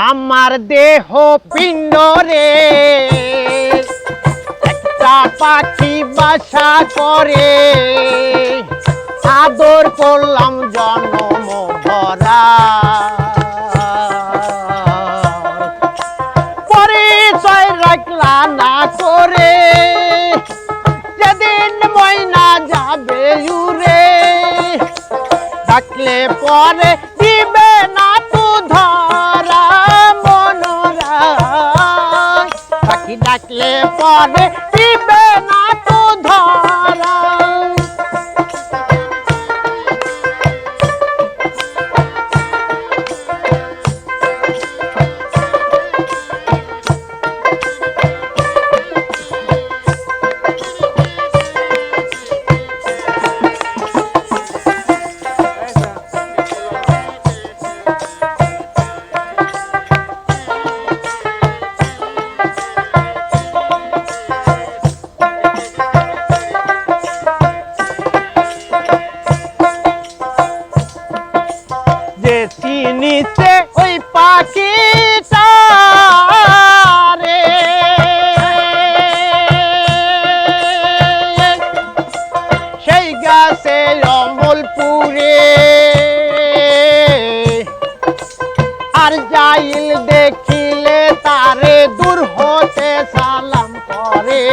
আমার দেহ পিণ্ড রে একটা পাখি বাসা করে, আদর করলাম জনম ভরা। পরিচয় রাখলা না করে, যেদিন ময়না যাবে উড়ে, ডাকলে পরে দিবে না তু ধরা মনোরা। পাখি ডাকলে পরে দিবে না তু ধরা। নিচে ওই পাখিটা রে সেই গাছে অমলপুরে, আর যাইল দেখিলে তারে দূর হতে সালাম করে।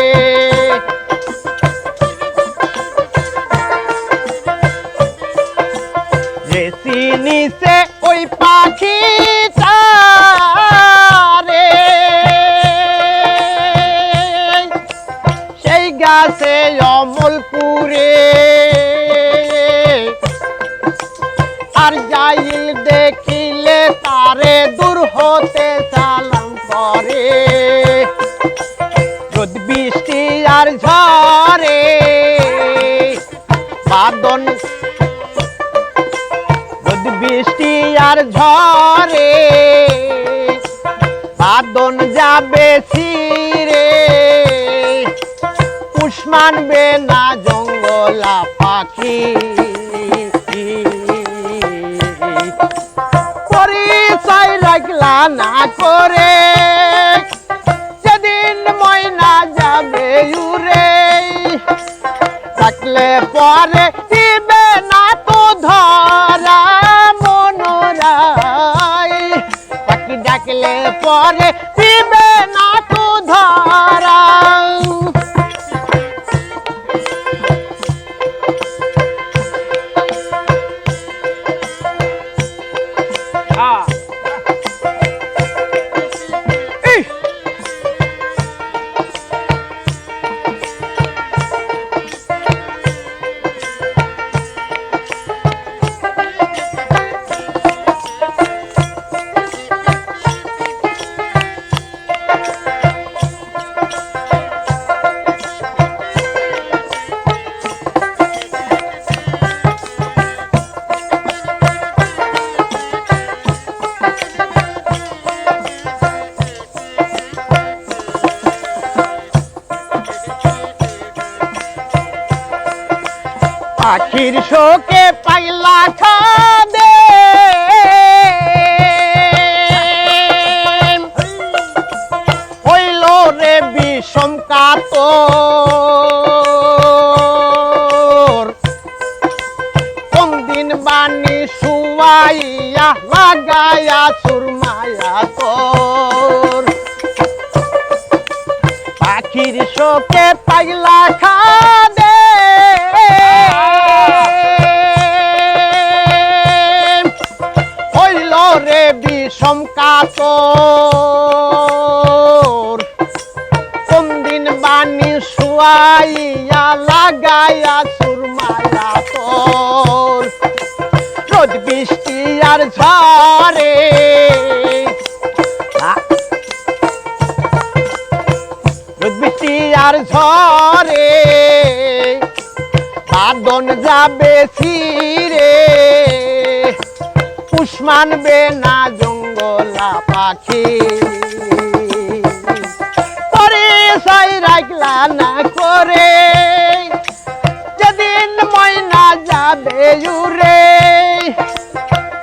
নিচে ওই পাখিটা রে সেই গাছে অমলপুরে, আর যাইল দেখিলে তারে দূর হতে সালাম করে। রোদ বৃষ্টি আর ঝড়ে বাদন, বৃষ্টি আর ঝড়ে বাদন যাবে ছিঁড়ে, পুষ মানবে না জঙ্গলা পাখি। পরিচয় রাখলা না করে, যেদিন ময়না যাবে উড়ে, ডাকলে পরে দিবে না তো ধরা মনোরাই। পাখি ডাকলে পরে দিবে না তো ধরা। পাখির শোকে পাগলা খাদে, হইল রে বিষম কাতর। কোন দিন বাণী শুয়াইয়া লাগাইয়া সুরমায়া তোর। পাখির শোকে পাগলা খাদে, হইল রে বিষম কাতর। কোন দিন বাণী শুয়াইয়া লাগাইয়া সুরমায়া তোর। রোদ বৃষ্টি আর ঝড়ে রোদ বৃষ্টি আর ঝড়ে বাদন যাবে ছিঁড়ে, পুষ মানবে না জঙ্গলা পাখি। পরিচয় রাখলা না করে, যেদিন ময়না যাবে উড়ে,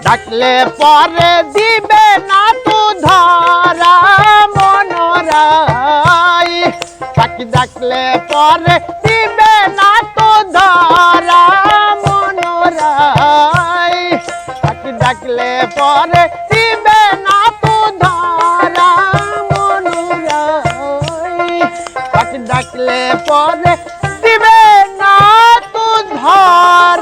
ডাকলে পরে দিবে না তো ধরা মনোরাই পাখি ডাকলে পরে দিবে না তো ধরা মনোরাই পাখি ডাকলে পরে দিবে না তো ধরা মনোরাই পাখি ডাকলে পরে দিবে না তো ধরা